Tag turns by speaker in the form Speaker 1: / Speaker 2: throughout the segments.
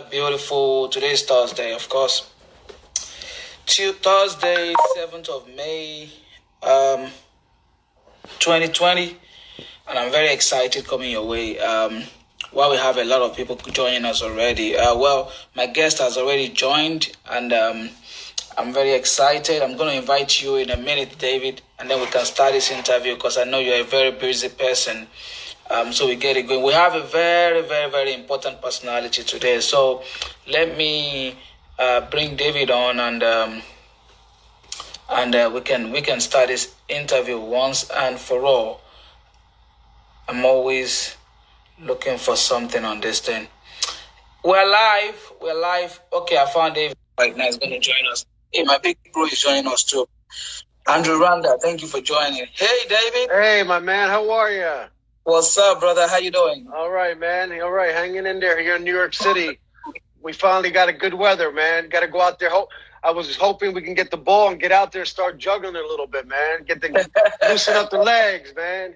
Speaker 1: Beautiful. Today's Thursday, of course. Thursday, 7th of May, 2020. And I'm very excited coming your way. While we have a lot of people joining us already. My guest has already joined, and I'm very excited. I'm going to invite you in a minute, David, and then we can start this interview because I know you're a very busy person. So we get it going. We have a very, very, very important personality today. So let me bring David on, and we can start this interview once and for all. I'm always looking for something on this thing. We're live. Okay, I found David right now. He's going to join us. Hey, my big bro is joining us too. Andrew Randa, thank you for joining. Hey, David.
Speaker 2: Hey, my man. How are you?
Speaker 1: What's up, brother? How you doing?
Speaker 2: All right, man. All right, hanging in there here in New York City. We finally got a good weather, man. Got to go out there. I was hoping we can get the ball and get out there and start juggling a little bit, man. Loosen up the legs, man.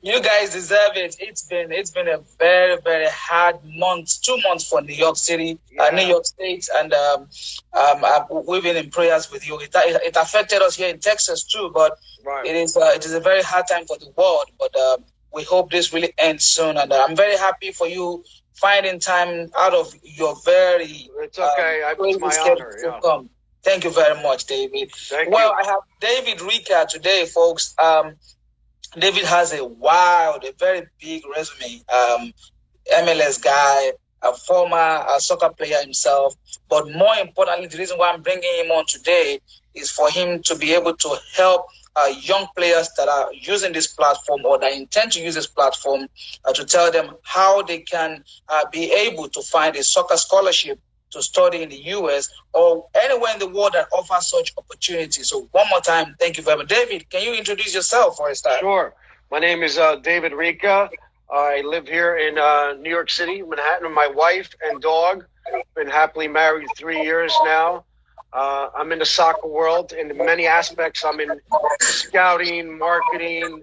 Speaker 1: You guys deserve it. It's been a very, very hard month, 2 months for New York City, New York State, and we've been in prayers with you. It affected us here in Texas too, but right. It is a very hard time for the world. But we hope this really ends soon, and I'm very happy for you finding time out of your very
Speaker 2: it's okay. It's my honor.
Speaker 1: To come. Thank you very much, David.
Speaker 2: Thank you.
Speaker 1: I have David Ricca today, folks. David has a very big resume. MLS guy, a former soccer player himself. But more importantly, the reason why I'm bringing him on today is for him to be able to help young players that are using this platform or that intend to use this platform to tell them how they can be able to find a soccer scholarship to study in the U.S. or anywhere in the world that offers such opportunities. So one more time, thank you very much. David, can you introduce yourself for a start?
Speaker 2: Sure. My name is David Ricca. I live here in New York City, Manhattan, with my wife and dog. Been happily married 3 years now. I'm in the soccer world in many aspects. I'm in scouting, marketing,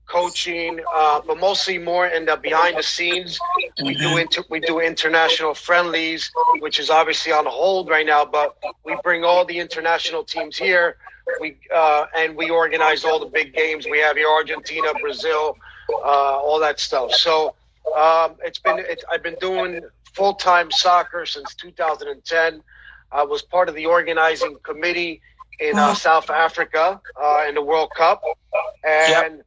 Speaker 2: coaching, but mostly more in the behind the scenes. Mm-hmm. We do international friendlies, which is obviously on hold right now. But we bring all the international teams here. And we organize all the big games. We have here Argentina, Brazil, all that stuff. So I've been doing full-time soccer since 2010. I was part of the organizing committee in South Africa in the World Cup. And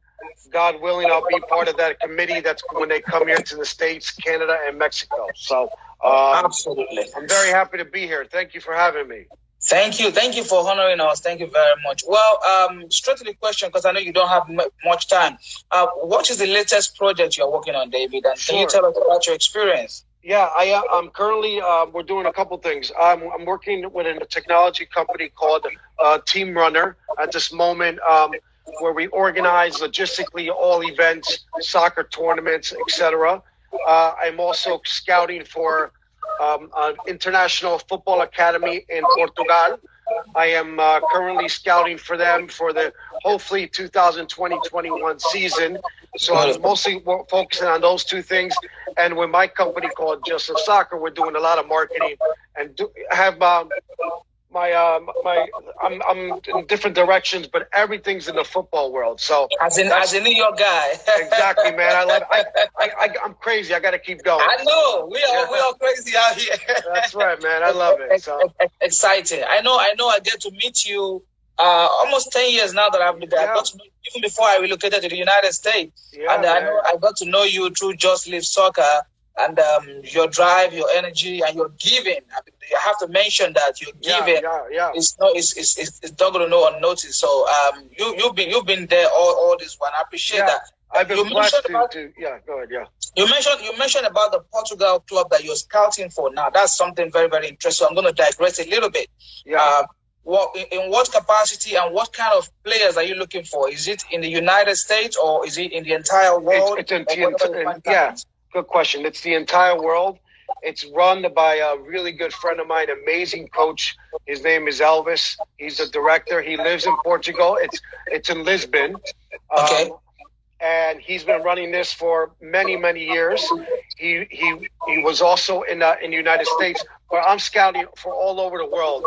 Speaker 2: God willing, I'll be part of that committee. That's when they come here to the States, Canada, and Mexico. So
Speaker 1: absolutely.
Speaker 2: I'm very happy to be here. Thank you for having me.
Speaker 1: Thank you for honoring us. Thank you very much. Well, straight to the question, because I know you don't have much time. What is the latest project you're working on, David? And Can you tell us about your experience?
Speaker 2: Yeah, I'm currently, we're doing a couple things. I'm working with a technology company called Team Runner at this moment, where we organize logistically all events, soccer tournaments, etc. I'm also scouting for an international football academy in Portugal. I am currently scouting for them for the hopefully 2020-21 season. So I'm mostly focusing on those two things. And with my company called Just of Soccer, we're doing a lot of marketing and have I'm in different directions, but everything's in the football world. So
Speaker 1: as a New York guy,
Speaker 2: exactly, man. I love. I'm crazy. I got to keep going.
Speaker 1: I know we are crazy out here.
Speaker 2: That's right, man. I love it. So
Speaker 1: exciting. I know. I get to meet you almost 10 years now that I've been there. I got to know, even before I relocated to the United States, and I got to know you through Just Live Soccer. And your drive, your energy, and your giving. I mean, you have to mention that your giving is not going to go unnoticed. So you've been there all this one. I appreciate that.
Speaker 2: I've been blessed to. Yeah, go ahead. Yeah.
Speaker 1: You mentioned about the Portugal club that you're scouting for. Now that's something very, very interesting. I'm going to digress a little bit.
Speaker 2: Yeah.
Speaker 1: In what capacity and what kind of players are you looking for? Is it in the United States or is it in the entire world?
Speaker 2: Good question. It's the entire world. It's run by a really good friend of mine, amazing coach. His name is Elvis. He's a director. He lives in Portugal. It's in Lisbon.
Speaker 1: Okay.
Speaker 2: and he's been running this for many, many years. He was also in the United States, but I'm scouting for all over the world.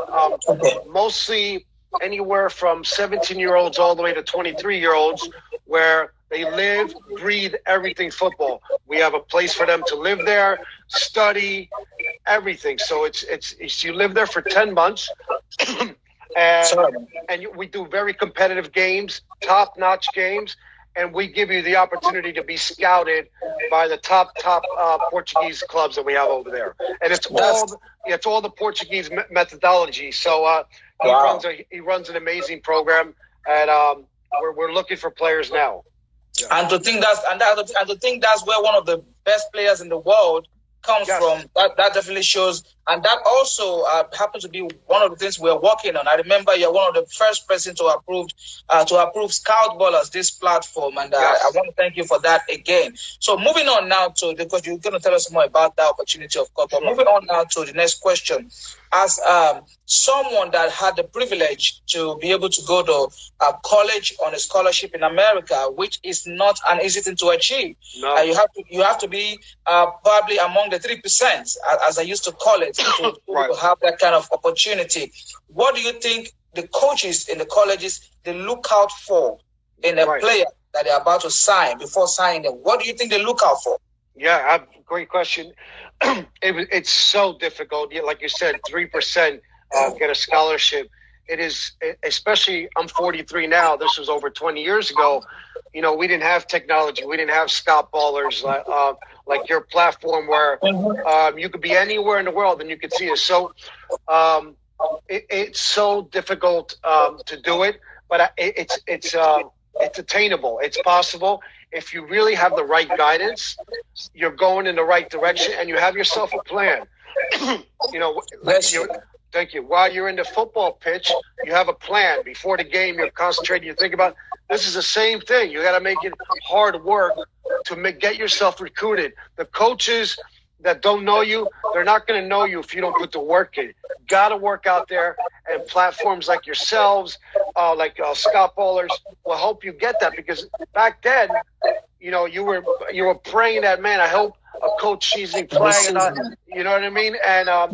Speaker 2: Mostly anywhere from 17-year-olds all the way to 23-year-olds, where they live, breathe everything football. We have a place for them to live there, study, everything. So it's you live there for 10 months. And we do very competitive games, top-notch games, and we give you the opportunity to be scouted by the top Portuguese clubs that we have over there. And it's all the Portuguese methodology. So he runs an amazing program, and we're looking for players now.
Speaker 1: Yeah. And to think that's where one of the best players in the world comes from. That definitely shows, and that also happens to be one of the things we're working on. I remember you're one of the first person to approve Scoutball as this platform, and I want to thank you for that again. So moving on now because you're going to tell us more about that opportunity, of course. But moving on now to the next question. As someone that had the privilege to be able to go to college on a scholarship in America, which is not an easy thing to achieve. No. You have to be probably among the 3%, as I used to call it, to have that kind of opportunity. What do you think the coaches in the colleges they look out for in a player that they're about to sign before signing them? What do you think they look out for?
Speaker 2: Yeah, great question. It's so difficult. Like you said, 3% get a scholarship. It is, especially I'm 43 now. This was over 20 years ago. We didn't have technology. We didn't have Scoutballers like your platform where you could be anywhere in the world and you could see it. So it's so difficult to do it, but it's attainable. It's possible. If you really have the right guidance, you're going in the right direction, and you have yourself a plan. Thank you. While you're in the football pitch, you have a plan. Before the game, you're concentrating. You think about this is the same thing. You got to make it hard work to get yourself recruited. The coaches that don't know you, they're not going to know you if you don't put the work in. Got to work out there, and platforms like yourselves, like Scoutballers, will help you get that. Because back then, you were praying that, man, I hope a coach sees me playing. You know what I mean? And I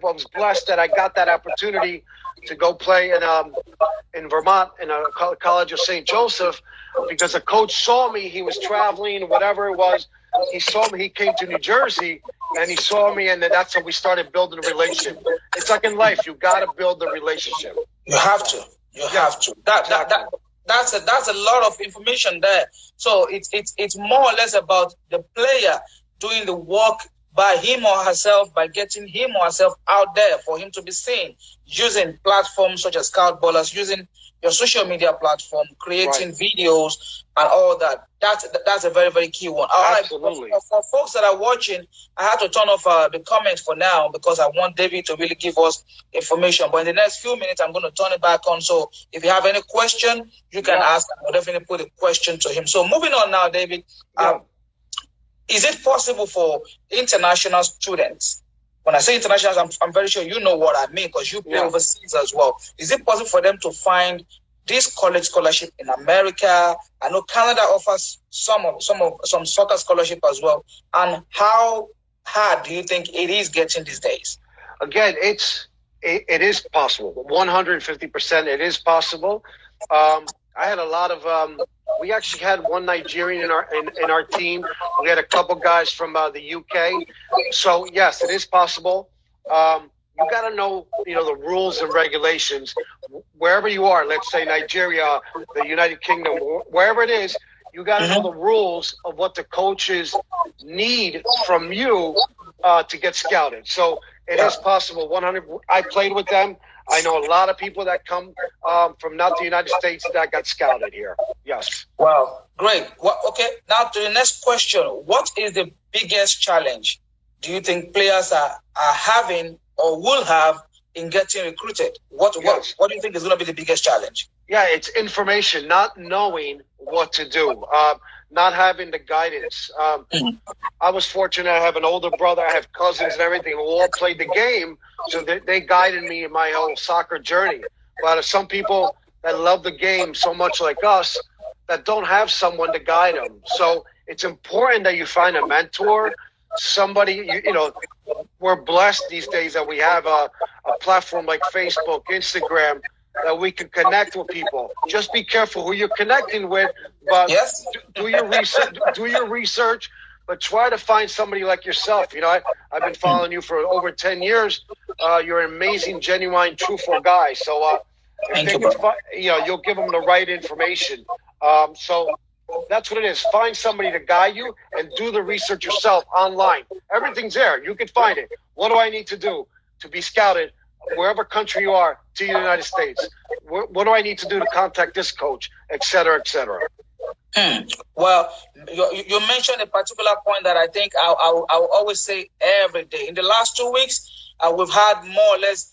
Speaker 2: was blessed that I got that opportunity to go play in Vermont in a college of St. Joseph, because a coach saw me. He was traveling, whatever it was. He saw me. He came to New Jersey, and he saw me, and that's how we started building a relationship. It's like in life, you got to build the relationship.
Speaker 1: You have to. You have to. That's a lot of information there. So it's more or less about the player doing the work by him or herself, by getting him or herself out there for him to be seen, using platforms such as Scoutballers, using your social media platform, creating videos and all that. That's a very, very key one.
Speaker 2: Absolutely.
Speaker 1: For folks that are watching, I had to turn off the comments for now because I want David to really give us information. But in the next few minutes, I'm going to turn it back on. So if you have any question, you can ask. I'll definitely put a question to him. So moving on now, David. Is it possible for international students? When I say international, I'm very sure you know what I mean because you play overseas as well. Is it possible for them to find this college scholarship in America? I know Canada offers some soccer scholarship as well. And how hard do you think it is getting these days?
Speaker 2: Again, it is possible. 150%, it is possible. I had a lot of. We actually had one Nigerian in our team. We had a couple guys from the UK. So yes, it is possible. You got to know, the rules and regulations wherever you are. Let's say Nigeria, the United Kingdom, wherever it is. You got to know the rules of what the coaches need from you to get scouted. So it is possible. 100. I played with them. I know a lot of people that come from not the United States that got scouted here. Yes.
Speaker 1: Wow, great. Well, okay, now to the next question. What is the biggest challenge do you think players are having or will have in getting recruited? What do you think is going to be the biggest challenge?
Speaker 2: Yeah, it's information, not knowing what to do, not having the guidance. I was fortunate I have an older brother. I have cousins and everything who all played the game, so they guided me in my whole soccer journey. But some people that love the game so much like us, that don't have someone to guide them. So it's important that you find a mentor, somebody, we're blessed these days that we have a platform like Facebook, Instagram, that we can connect with people. Just be careful who you're connecting with, but
Speaker 1: Yes.
Speaker 2: do your research. Do your research, but try to find somebody like yourself. I've been following you for over 10 years. You're an amazing, genuine, truthful guy. So if they can you'll give them the right information. So that's what it is. Find somebody to guide you and do the research yourself online. Everything's there. You can find it. What do I need to do to be scouted wherever country you are to the United States? What do I need to do to contact this coach, et cetera, et cetera?
Speaker 1: Well, you mentioned a particular point that I think I'll always say every day. In the last 2 weeks, we've had more or less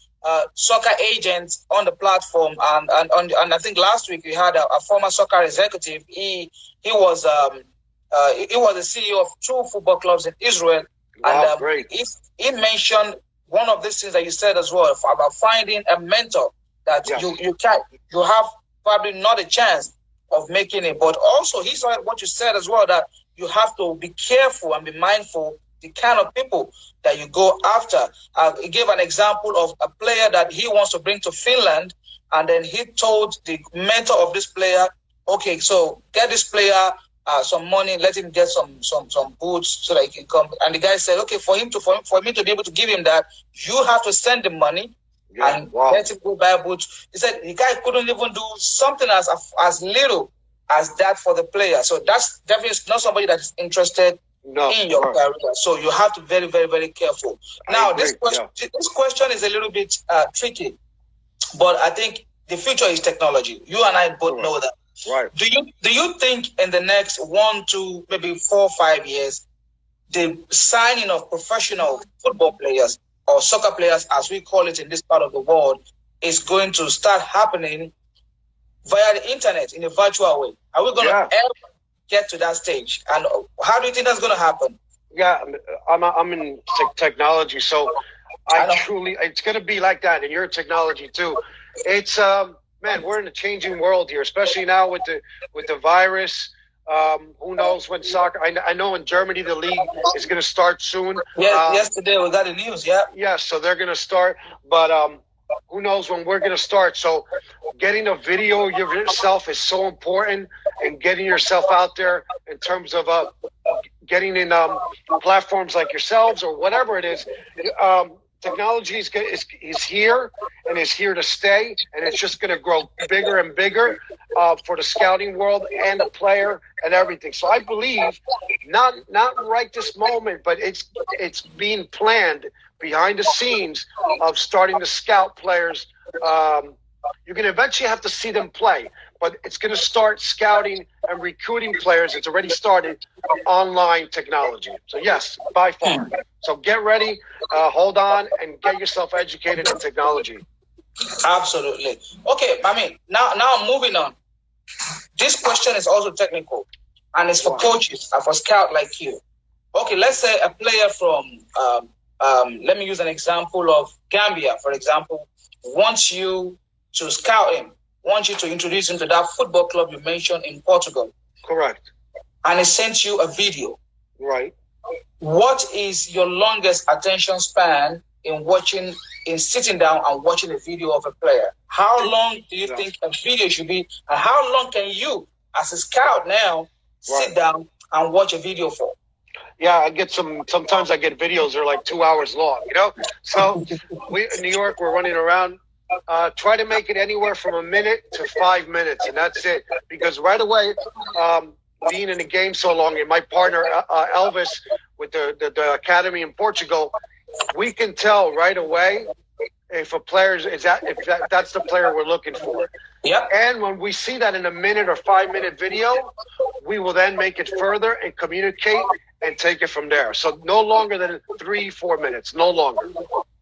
Speaker 1: soccer agents on the platform, and I think last week we had a former soccer executive. He was the CEO of 2 football clubs in Israel,
Speaker 2: Wow, great.
Speaker 1: He mentioned one of these things that you said as well about finding a mentor that you have probably not a chance of making it, but also he saw what you said as well, that you have to be careful and be mindful the kind of people that you go after. He gave an example of a player that he wants to bring to Finland, and then he told the mentor of this player, okay, so get this player some money, let him get some boots so that he can come. And the guy said, okay, for me to be able to give him that, you have to send the money and let him go buy boots. He said the guy couldn't even do something as little as that for the player. So that's definitely not somebody that is interested in your career. So you have to be very, very, very careful. Now, this question is a little bit tricky, but I think the future is technology. You and I both know that.
Speaker 2: Right.
Speaker 1: Do you think in the next 1, 2, maybe 4, 5 years, the signing of professional football players or soccer players, as we call it in this part of the world, is going to start happening via the internet in a virtual way? Are we going to ever get to that stage? And how do you think that's going to happen?
Speaker 2: Yeah, I'm in technology, so it's going to be like that. And you're in technology too. It's man, we're in a changing world here, especially now with the virus. Who knows when soccer? I know in Germany the league is going to start soon.
Speaker 1: Yeah, yesterday we got the news. Yeah.
Speaker 2: Yeah, so they're going to start, but who knows when we're going to start? So, getting a video of yourself is so important, and getting yourself out there in terms of getting in platforms like yourselves or whatever it is. Technology is here and is here to stay, and it's just going to grow bigger and bigger for the scouting world and the player and everything. So I believe not right this moment, but it's being planned behind the scenes of starting to scout players. You're going to eventually have to see them play, but it's going to start scouting and recruiting players. It's already started online technology. So yes, by far. So get ready, hold on, and get yourself educated in technology.
Speaker 1: Absolutely. Okay, now moving on. This question is also technical, and it's for coaches and for scouts like you. Okay, let's say a player from, let me use an example of Gambia, for example, wants you to scout him, wants you to introduce him to that football club you mentioned in Portugal.
Speaker 2: Correct.
Speaker 1: And he sent you a video.
Speaker 2: Right.
Speaker 1: What is your longest attention span in sitting down and watching a video of a player? How long do you think a video should be? And how long can you, as a scout now, sit down and watch a video for?
Speaker 2: Yeah, I get sometimes I get videos that are like 2 hours long, So we in New York, we're running around. Try to make it anywhere from a minute to 5 minutes, and that's it. Because right away, being in the game so long, and my partner Elvis with the academy in Portugal, we can tell right away if a player if that's the player we're looking for.
Speaker 1: Yeah.
Speaker 2: And when we see that in a minute or 5 minute video, we will then make it further and communicate and take it from there. So no longer than 3-4 minutes. No longer.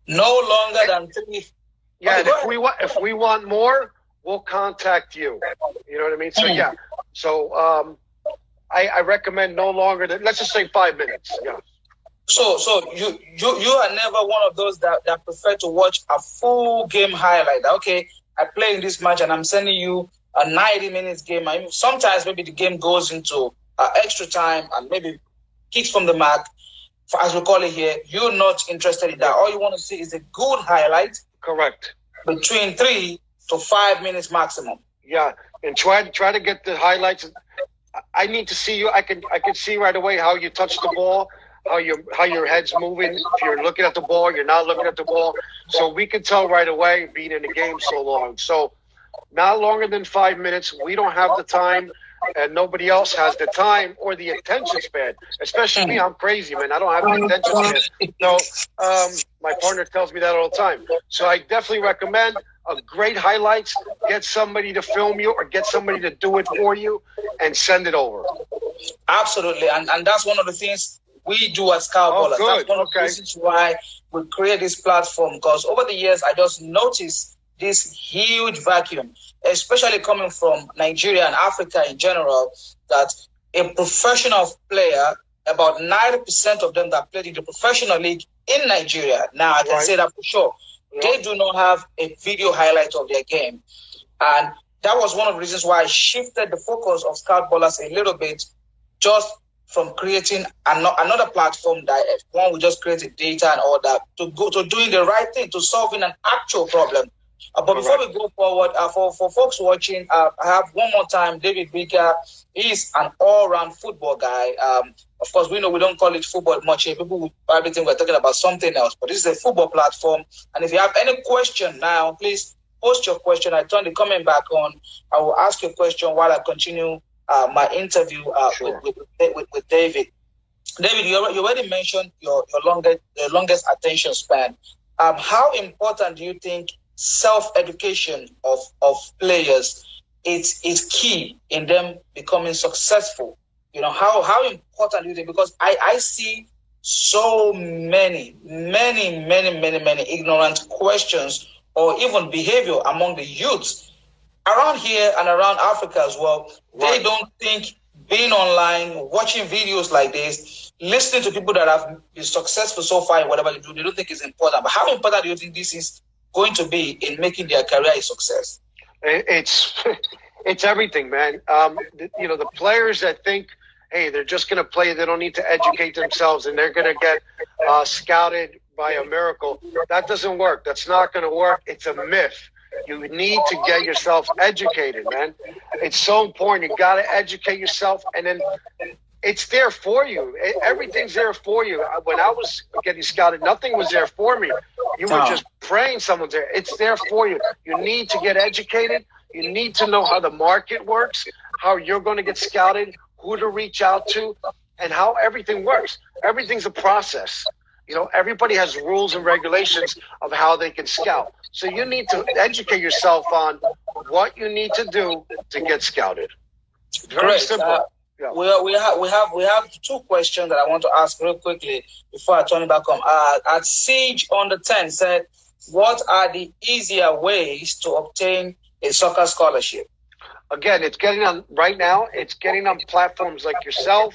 Speaker 1: No longer than 3.
Speaker 2: Yeah, okay, if we want more, we'll contact you. You know what I mean? So yeah. So I recommend no longer than, let's just say 5 minutes. Yeah.
Speaker 1: So you are never one of those that prefer to watch a full game highlight. Okay, I play in this match and I'm sending you a 90 minutes game. I mean, sometimes maybe the game goes into extra time and maybe kicks from the mark, as we call it here. You're not interested in that. All you want to see is a good highlight.
Speaker 2: Correct.
Speaker 1: Between 3 to 5 minutes maximum.
Speaker 2: Yeah, and try to get the highlights. I need to see you. I can see right away how you touch the ball, how your head's moving. If you're looking at the ball, you're not looking at the ball. So we can tell right away, being in the game so long. So not longer than 5 minutes. We don't have the time, and nobody else has the time or the attention span. Especially me, I'm crazy, man. I don't have the attention span. So my partner tells me that all the time. So I definitely recommend a great highlights. Get somebody to film you or get somebody to do it for you and send it over.
Speaker 1: Absolutely, and that's one of the things we do at Scoutball.
Speaker 2: Oh,
Speaker 1: that's one of the reasons why we create this platform, because over the years I just noticed this huge vacuum, especially coming from Nigeria and Africa in general, that a professional player, about 90% of them that played in the professional league in Nigeria, now I can say that for sure, they do not have a video highlight of their game. And that was one of the reasons why I shifted the focus of Scoutballers a little bit, just from creating another platform that one will just create the data and all that, to go to doing the right thing, to solving an actual problem. But before we go forward, for folks watching, I have one more time, David Ricca. He's an all-round football guy. Of course, we know we don't call it football much here. People will probably think we're talking about something else, but this is a football platform. And if you have any question now, please post your question. I turn the comment back on. I will ask you a question while I continue my interview with David. David, you already mentioned your longest attention span. How important do you think self-education of players is key in them becoming successful? You know, how important do you think? Because I see so many ignorant questions or even behavior among the youths around here and around Africa as well. They don't think being online, watching videos like this, listening to people that have been successful so far in whatever they do, they don't think it's important. But how important do you think this is going to be in making their career a success?
Speaker 2: It's everything, man. The players that think, hey, they're just going to play, they don't need to educate themselves, and they're going to get scouted by a miracle. That doesn't work. That's not going to work. It's a myth. You need to get yourself educated, man. It's so important. You got to educate yourself, and then it's there for you. Everything's there for you. When I was getting scouted, nothing was there for me. You were just praying someone's there. It's there for you. You need to get educated. You need to know how the market works, how you're going to get scouted, who to reach out to, and how everything works. Everything's a process. You know, everybody has rules and regulations of how they can scout. So you need to educate yourself on what you need to do to get scouted. Very simple.
Speaker 1: We have two questions that I want to ask real quickly before I turn it back on. At Siege on the 10 said, what are the easier ways to obtain a soccer scholarship?
Speaker 2: Again, it's getting on right now. It's getting on platforms like yourself.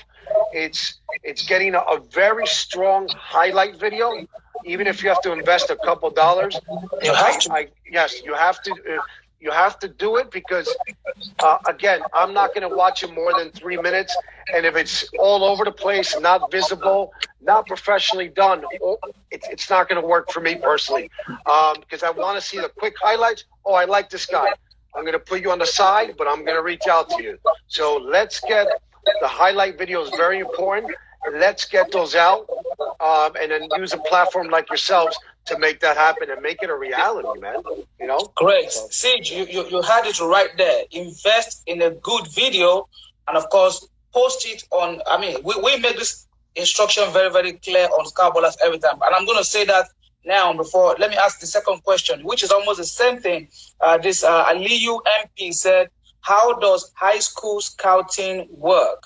Speaker 2: It's getting a very strong highlight video, even if you have to invest a couple dollars.
Speaker 1: You have to.
Speaker 2: Yes, you have to. You have to do it because, again, I'm not going to watch it more than 3 minutes. And if it's all over the place, not visible, not professionally done, it's not going to work for me personally. Because I want to see the quick highlights. Oh, I like this guy. I'm going to put you on the side, but I'm going to reach out to you. So let's get the highlight videos, very important. Let's get those out and then use a platform like yourselves to make that happen and make it a reality, man. You know?
Speaker 1: Great. Siege, you had it right there. Invest in a good video and, of course, post it on. I mean, we make this instruction very, very clear on Scoutballers every time. And I'm going to say that now before. Let me ask the second question, which is almost the same thing. This Aliyu MP said, how does high school scouting work?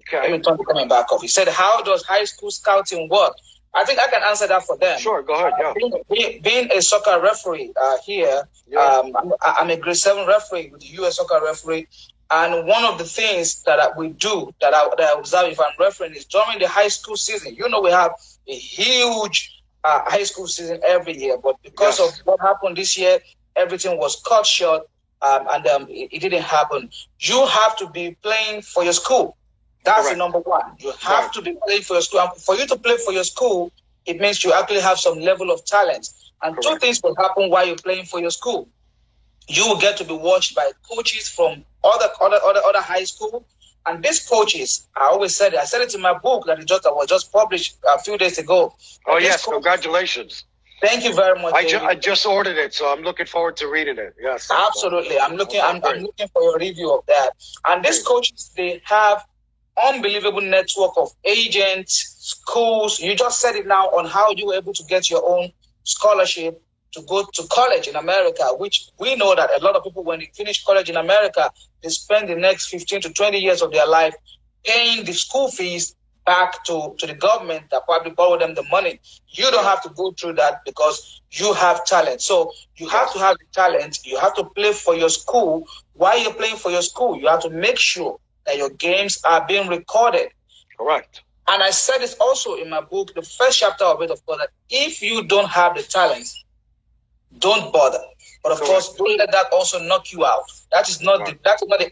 Speaker 2: Okay.
Speaker 1: Let me turn the comment back off. He said, how does high school scouting work? I think I can answer that for them.
Speaker 2: Sure, go ahead. Yeah.
Speaker 1: Being a soccer referee here, I'm a grade 7 referee with the U.S. soccer referee. And one of the things that we do, that I observe if I'm refereeing, is during the high school season. You know, we have a huge high school season every year. But because of what happened this year, everything was cut short. it didn't happen. You have to be playing for your school. That's the number one. You have to be playing for your school. And for you to play for your school, it means you actually have some level of talent. And two things will happen while you're playing for your school. You will get to be watched by coaches from other high school. And these coaches, I always said it. I said it in my book that was just published a few days ago.
Speaker 2: Oh, yes. Congratulations.
Speaker 1: Thank you very much.
Speaker 2: I just ordered it, so I'm looking forward to reading it. Yes.
Speaker 1: Absolutely. I'm looking for your review of that. And these coaches, they have unbelievable network of agents, schools. You just said it now on how you were able to get your own scholarship to go to college in America, which we know that a lot of people, when they finish college in America, they spend the next 15 to 20 years of their life paying the school fees back to the government that probably borrowed them the money. You don't have to go through that because you have talent. So you have to have the talent. You have to play for your school. While you're playing for your school, you have to make sure that your games are being recorded.
Speaker 2: Correct.
Speaker 1: And I said this also in my book, the first chapter of it, of course, that if you don't have the talent, don't bother. But of course, don't let that also knock you out. That is not the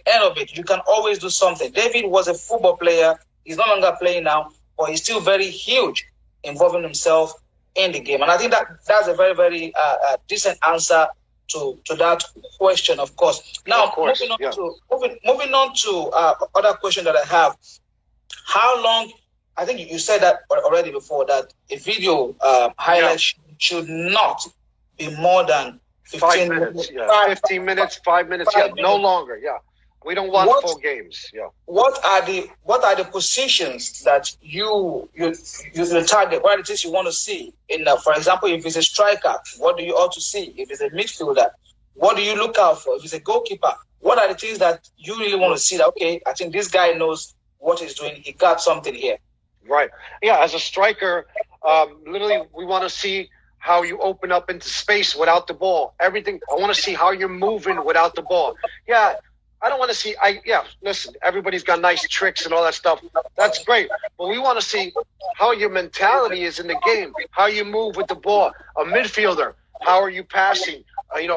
Speaker 1: end of it. You can always do something. David was a football player. He's no longer playing now, but he's still very huge, involving himself in the game. And I think that's a very, very decent answer to that question, of course. Now, moving on to other question that I have. How long, I think you said that already before, that a video highlight should not be more than
Speaker 2: 5 minutes. 15 minutes, 5 minutes. No longer. We don't want full games.
Speaker 1: What are the positions that you target? What are the things you want to see? For example, if it's a striker, what do you ought to see? If it's a midfielder, what do you look out for? If it's a goalkeeper, what are the things that you really want to see? That, okay, I think this guy knows what he's doing. He got something here. Right.
Speaker 2: Yeah, as a striker, literally, we want to see how you open up into space without the ball. Everything. I want to see how you're moving without the ball. Yeah. I don't want to see, listen, everybody's got nice tricks and all that stuff. That's great. But we want to see how your mentality is in the game, how you move with the ball. A midfielder, how are you passing?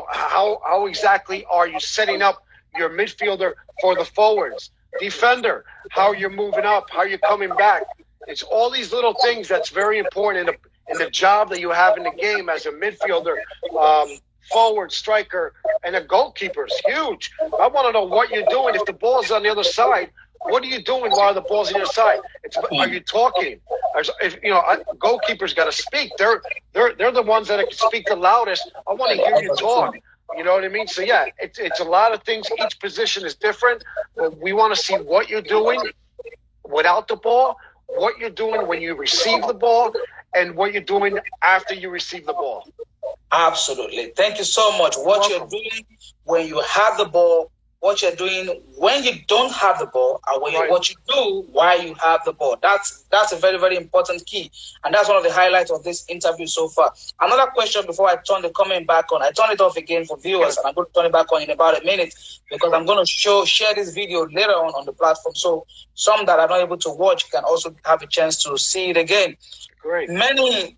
Speaker 2: How exactly are you setting up your midfielder for the forwards? Defender, how you're moving up, how you're coming back. It's all these little things that's very important in the job that you have in the game as a midfielder, forward, striker, and a goalkeeper is huge. I want to know what you're doing. If the ball's on the other side, what are you doing while the ball's on your side? Are you talking? Goalkeepers got to speak. They're the ones that can speak the loudest. I want to hear you talk. You know what I mean? So, it's a lot of things. Each position is different. But we want to see what you're doing without the ball, what you're doing when you receive the ball, and what you're doing after you receive the ball. Absolutely. Thank you so much. What you're doing when you have the ball, what you're doing when you don't have the ball, and what you do while you have the ball. That's a very, very important key. And that's one of the highlights of this interview so far. Another question before I turn the comment back on. I turn it off again for viewers, and I'm going to turn it back on in about a minute because I'm going to share this video later on the platform. So some that are not able to watch can also have a chance to see it again. Great. Many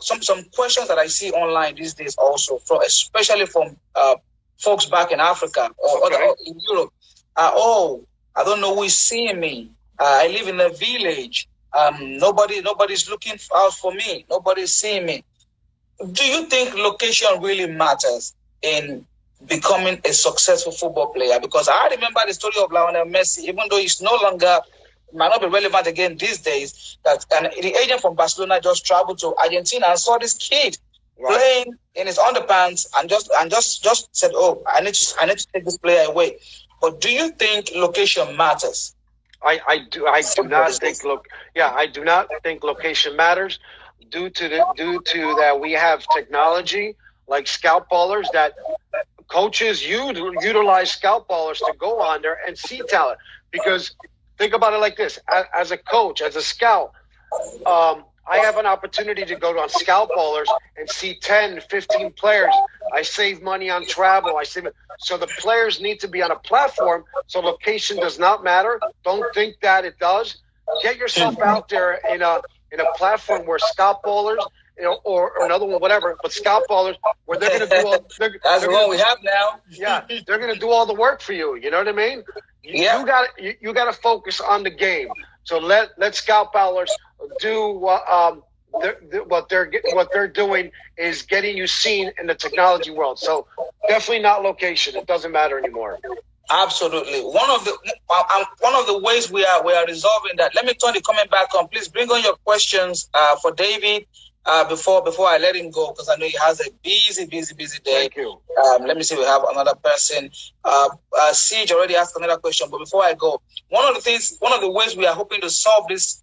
Speaker 2: some questions that I see online these days also, especially from folks back in Africa or in Europe. I don't know who is seeing me. I live in a village. Nobody's looking out for me. Nobody's seeing me. Do you think location really matters in becoming a successful football player? Because I remember the story of Lionel Messi, even though he's no longer might not be relevant again these days. And the agent from Barcelona just traveled to Argentina and saw this kid playing in his underpants and just said, "Oh, I need to take this player away." But do you think location matters? I do not think location matters due to that we have technology like Scoutballers that coaches utilize Scoutballers to go on there and see talent. Because think about it like this. As a coach, as a scout, I have an opportunity to go on Scoutballers and see 10, 15 players. I save money on travel. So the players need to be on a platform. So location does not matter. Don't think that it does. Get yourself out there in a platform where Scoutballers or another one, whatever. But Scoutballers, where they're going to do all.
Speaker 1: That's the one we have now.
Speaker 2: Yeah, they're going to do all the work for you. You know what I mean? You got to focus on the game. So let Scoutballers do what they're doing is getting you seen in the technology world. So definitely not location. It doesn't matter anymore.
Speaker 1: Absolutely. One of the ways we are resolving that. Let me turn the comment back on. Please bring on your questions for David before I let him go, because I know he has a busy day.
Speaker 2: Thank you.
Speaker 1: Let me see. We have another person. Siege already asked another question, but before I go, one of the ways we are hoping to solve this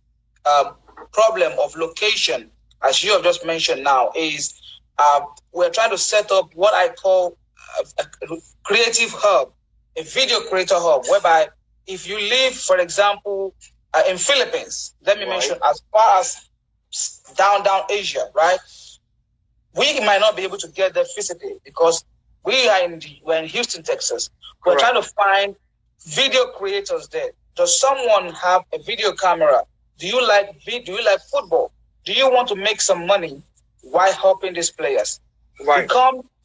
Speaker 1: problem of location, as you have just mentioned now, is we're trying to set up what I call a creative hub. A video creator hub, whereby if you live, for example, in Philippines, let me mention, as far as down Asia, right? We might not be able to get there physically because we're in Houston, Texas. We're trying to find video creators there. Does someone have a video camera? Do you like football? Do you want to make some money while helping these players? Right.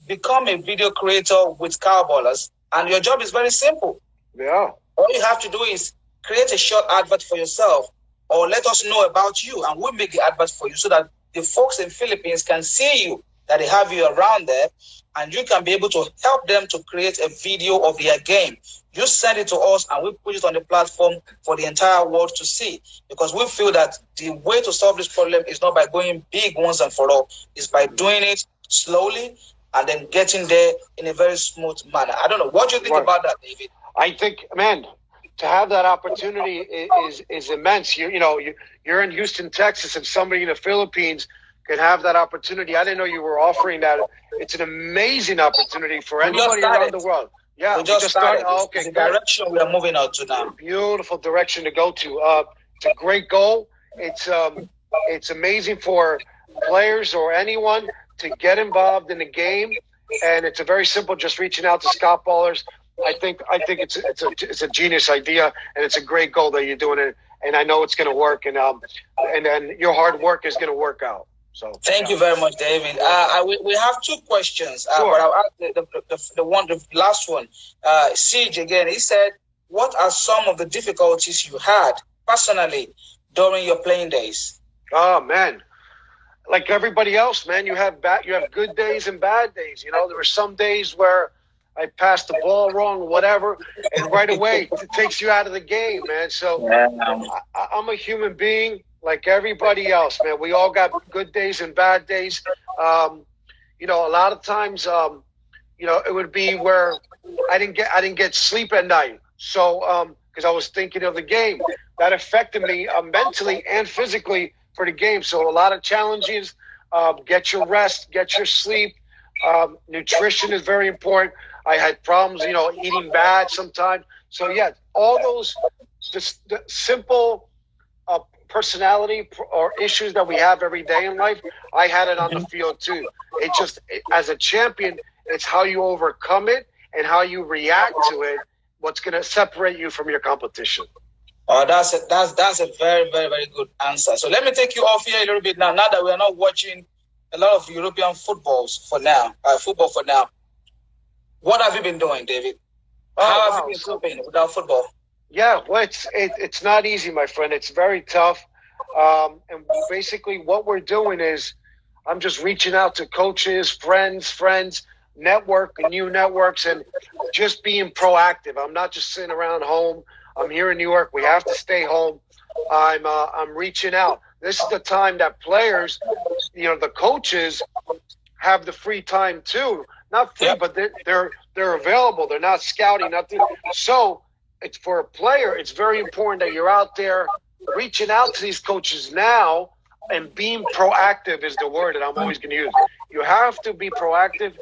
Speaker 1: Become a video creator with Scoutballers. And your job is very simple.
Speaker 2: Yeah.
Speaker 1: All you have to do is create a short advert for yourself, or let us know about you, and we'll make the advert for you so that the folks in Philippines can see you, that they have you around there, and you can be able to help them to create a video of their game. You send it to us, and we put it on the platform for the entire world to see, because we feel that the way to solve this problem is not by going big once and for all. It's by doing it slowly and then getting there in a very smooth manner. I don't know. What do you think about that, David?
Speaker 2: I think, man, to have that opportunity is immense. You're in Houston, Texas, and somebody in the Philippines can have that opportunity. I didn't know you were offering that. It's an amazing opportunity for anybody around the world. Yeah,
Speaker 1: we just started.
Speaker 2: Oh, okay,
Speaker 1: it's the direction we are moving out to now.
Speaker 2: Beautiful direction to go to. It's a great goal. It's amazing for players or anyone to get involved in the game, and it's a very simple, just reaching out to Scoutballers. I think it's a genius idea, and it's a great goal that you're doing it, and I know it's going to work, and then your hard work is going to work out. So
Speaker 1: thank you very much, David. We have two questions,
Speaker 2: sure.
Speaker 1: But I'll ask the last one. Siege again. He said, "What are some of the difficulties you had personally during your playing days?"
Speaker 2: Oh man. Like everybody else, man, you have good days and bad days. There were some days where I passed the ball wrong, whatever, and right away it takes you out of the game, man. So I'm a human being like everybody else, man. We all got good days and bad days. A lot of times, it would be where I didn't get sleep at night. So because I was thinking of the game, that affected me mentally and physically for the game. So a lot of challenges. Get your rest, get your sleep. Nutrition is very important. I had problems, eating bad sometimes. So yeah, all those just the simple personality or issues that we have every day in life, I had it on the field too. As a champion, it's how you overcome it and how you react to it. What's going to separate you from your competition.
Speaker 1: Oh, that's a very, very, very good answer. So let me take you off here a little bit now. Now that we are not watching a lot of European football for now. What have you been doing, David? How have you been coping without football?
Speaker 2: Yeah, well, it's not easy, my friend. It's very tough. And basically what we're doing is I'm just reaching out to coaches, friends, new networks, and just being proactive. I'm not just sitting around home. I'm here in New York. We have to stay home. I'm reaching out. This is the time that players, the coaches have the free time too. Not free, but they're available. They're not scouting, nothing. So it's for a player. It's very important that you're out there reaching out to these coaches now, and being proactive is the word that I'm always going to use. You have to be proactive.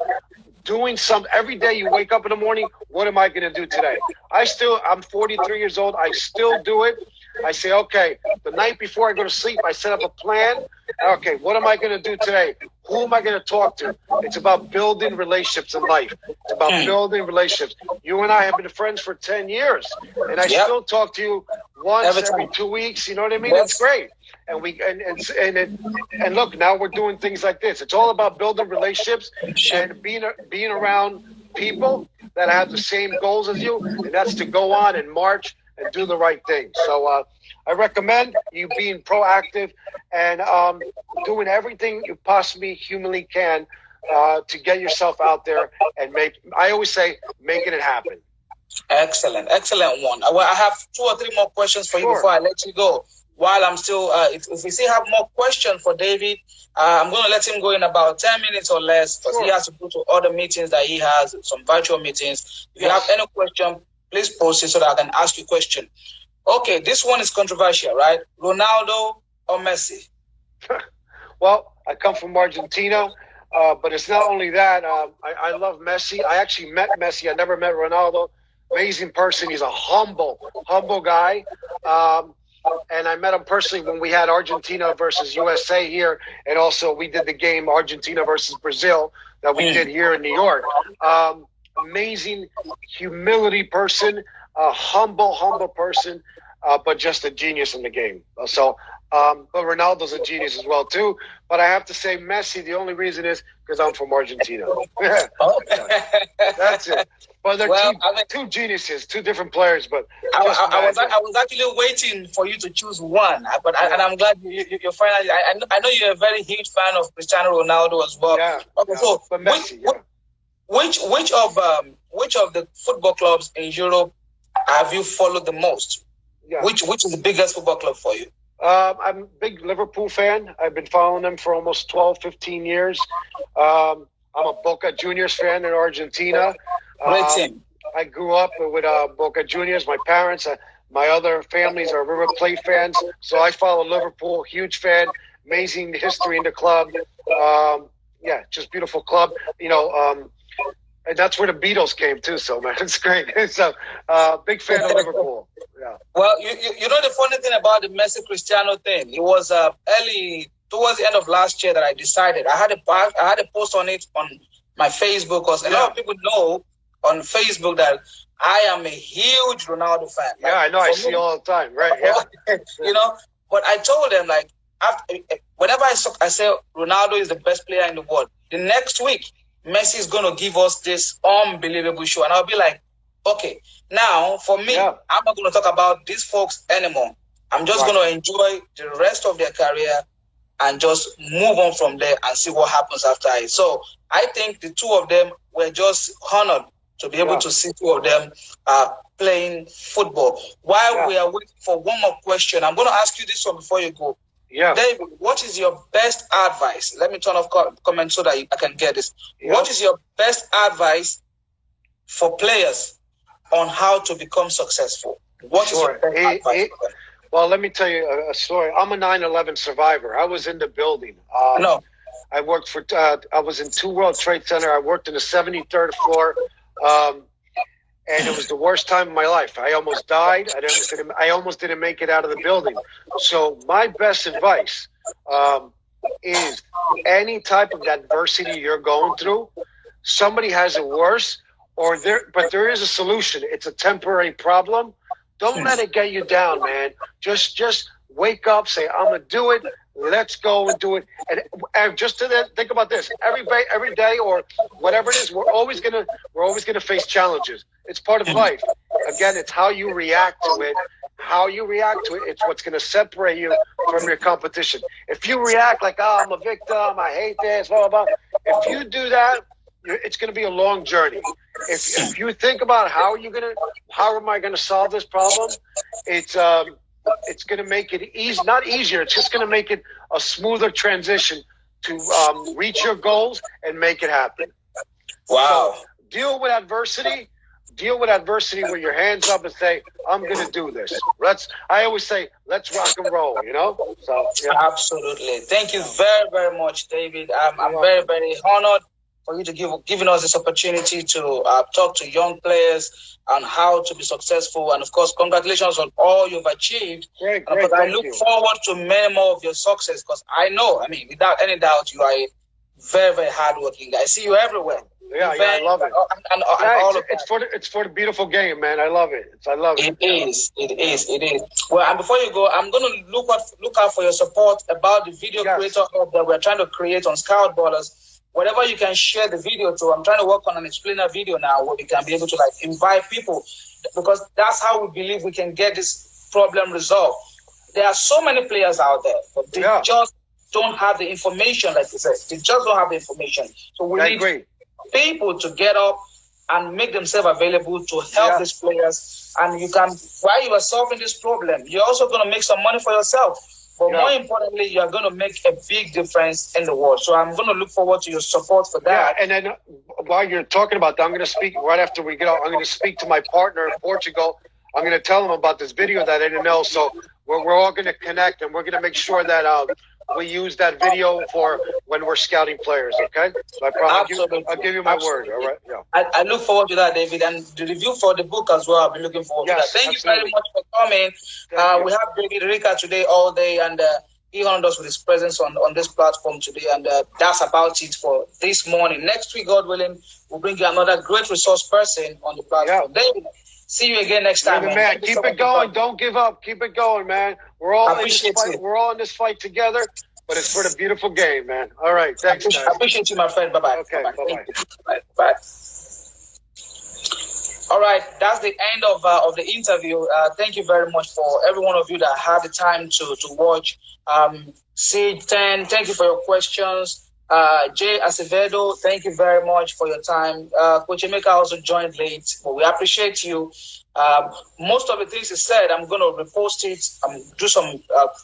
Speaker 2: Doing something every day. You wake up in the morning. What am I going to do today? I'm 43 years old. I still do it. I say, okay, the night before I go to sleep, I set up a plan. Okay, what am I going to do today? Who am I going to talk to? It's about building relationships in life. It's about building relationships. You and I have been friends for 10 years, and I still talk to you once every 2 weeks. You know what I mean? It's great. and look, now we're doing things like this. It's all about building relationships and being around people that have the same goals as you, and that's to go on and march and do the right thing. So I recommend you being proactive and doing everything you possibly humanly can to get yourself out there and I always say, making it happen.
Speaker 1: Excellent one. Well, I have 2 or 3 more questions for you before I let you go. While I'm still, if we still have more questions for David, I'm going to let him go in about 10 minutes or less because he has to go to other meetings that he has, some virtual meetings. If you have any question, please post it so that I can ask you a question. Okay, this one is controversial, right? Ronaldo or Messi?
Speaker 2: Well, I come from Argentina, but it's not only that. I love Messi. I actually met Messi. I never met Ronaldo. Amazing person. He's a humble guy. And I met him personally when we had Argentina versus USA here. And also we did the game Argentina versus Brazil that we did here in New York. Amazing humility person, a humble person, but just a genius in the game. So, but Ronaldo's a genius as well too. But I have to say Messi, the only reason is because I'm from Argentina. That's it. Well, they're two geniuses, 2 different players. But
Speaker 1: I was actually waiting for you to choose one. But and I'm glad you're finally. I know you're a very huge fan of Cristiano Ronaldo as well.
Speaker 2: Yeah.
Speaker 1: Okay, so
Speaker 2: but Messi,
Speaker 1: which of the football clubs in Europe have you followed the most?
Speaker 2: Yeah.
Speaker 1: Which is the biggest football club for you?
Speaker 2: I'm a big Liverpool fan. I've been following them for almost 12, 15 years. I'm a Boca Juniors fan in Argentina.
Speaker 1: Great team.
Speaker 2: I grew up with Boca Juniors. My parents, my other families are River Plate fans. So I follow Liverpool, huge fan. Amazing history in the club. Just beautiful club. And that's where the Beatles came too. So man, it's great. So big fan of Liverpool. Yeah.
Speaker 1: Well, you know the funny thing about the Messi Cristiano thing, it was early towards the end of last year that I decided. I had a post on it on my Facebook because a lot of people know on Facebook that I am a huge Ronaldo fan.
Speaker 2: Yeah, I know. I see all the time. Right. Yeah.
Speaker 1: But I told them whenever I say Ronaldo is the best player in the world, the next week Messi is going to give us this unbelievable show. And I'll be like, okay, now for me, I'm not going to talk about these folks anymore. I'm just going to enjoy the rest of their career and just move on from there and see what happens after it. So I think the 2 of them were just honored to be able to see 2 of them playing football. While we are waiting for one more question, I'm going to ask you this one before you go.
Speaker 2: Yeah.
Speaker 1: David, what is your best advice? Let me turn off comments so that I can get this. Yeah. What is your best advice for players on how to become successible? What is your best advice for them?
Speaker 2: Well, let me tell you a story. I'm a 9/11 survivor. I was in the building. I worked I was in 2 World Trade Center. I worked in the 73rd floor. And it was the worst time of my life. I almost died. I almost didn't make it out of the building. So my best advice is any type of adversity you're going through, somebody has it worse, but there is a solution. It's a temporary problem. Don't let it get you down, man. Just wake up, say, I'm going to do it. Let's go and do it. And just think about this. Every day or whatever it is, we're always gonna face challenges. It's part of life. Again, it's how you react to it. It's what's going to separate you from your competition. If you react like, I'm a victim, I hate this, blah, blah, blah. If you do that, it's going to be a long journey. If you think about how am I going to solve this problem, it's going to make it not easier. It's just going to make it a smoother transition to reach your goals and make it happen.
Speaker 1: Wow.
Speaker 2: So deal with adversity with your hands up and say, I'm going to do this. I always say, let's rock and roll, So
Speaker 1: Absolutely. Thank you very, very much, David. I'm very, very honored for you to giving us this opportunity to talk to young players on how to be successful. And of course, congratulations on all you've achieved.
Speaker 2: Great.
Speaker 1: I look forward to many more of your success because I know, without any doubt, you are Very, very hardworking guy. I see you everywhere.
Speaker 2: Yeah, I love it.
Speaker 1: And all
Speaker 2: it's for the beautiful game, man. I love it. I love it.
Speaker 1: It is. Well, and before you go, I'm going to look out for your support about the video creator hub that we're trying to create on Scoutballers. Whatever you can share the video to, I'm trying to work on an explainer video now where we can be able to like invite people, because that's how we believe we can get this problem resolved. There are so many players out there, but they just don't have the information, like you said. They just don't have the information. So we need people to get up and make themselves available to help these players. And you can, while you are solving this problem, you're also going to make some money for yourself. But more importantly, you are going to make a big difference in the world. So I'm going to look forward to your support for that.
Speaker 2: Yeah, and then while you're talking about that, I'm going to speak right after we get out. I'm going to speak to my partner in Portugal. I'm going to tell him about this video that I didn't know. So we're all going to connect, and we're going to make sure that we use that video for when we're scouting players, okay? So I'll give you my word, all right? Yeah.
Speaker 1: I look forward to that, David. And the review for the book as well, I'll be looking forward to that. Thank you very much for coming. We have David Ricca today all day, and he honored us with his presence on this platform today. And that's about it for this morning. Next week, God willing, we'll bring you another great resource person on the platform. David, see you again next time,
Speaker 2: man. Keep it going. Don't give up. Keep it going, man. We're all in this fight. We're all in this fight together, but it's for the beautiful game, man. All right. Thanks, guys.
Speaker 1: I appreciate you, my friend. Bye-bye.
Speaker 2: Okay. Bye-bye.
Speaker 1: Bye. All right. That's the end of the interview. Thank you very much for every one of you that had the time to watch. C10, thank you for your questions. Jay Acevedo, thank you very much for your time. Coach Emeka also joined late, but we appreciate you. Most of the things he said, I'm going to repost it, do some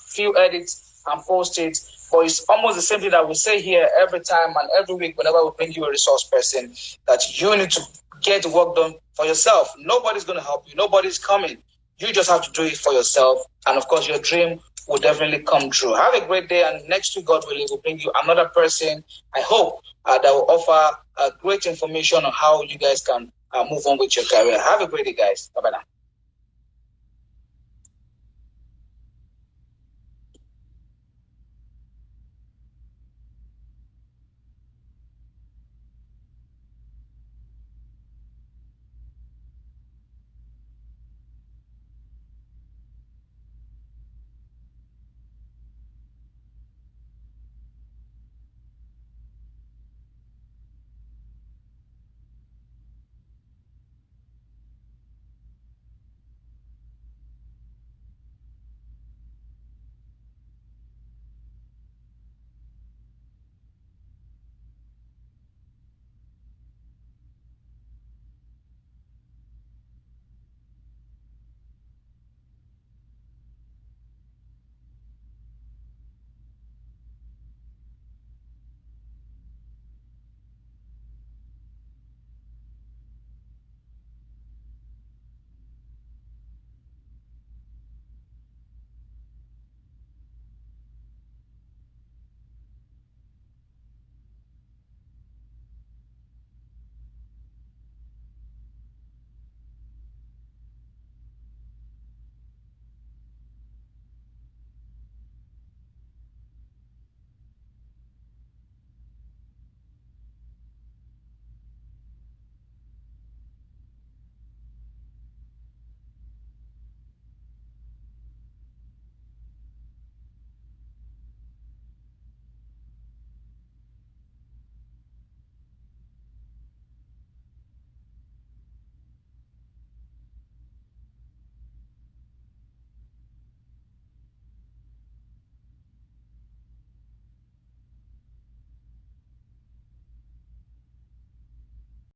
Speaker 1: few edits and post it. But it's almost the same thing that we say here every time and every week whenever we bring you a resource person, that you need to get the work done for yourself. Nobody's going to help you. Nobody's coming. You just have to do it for yourself. And of course, your dream will definitely come true. Have a great day, and next week, God willing, we'll bring you another person, I hope, that will offer great information on how you guys can move on with your career. Have a great day, guys. Bye-bye now.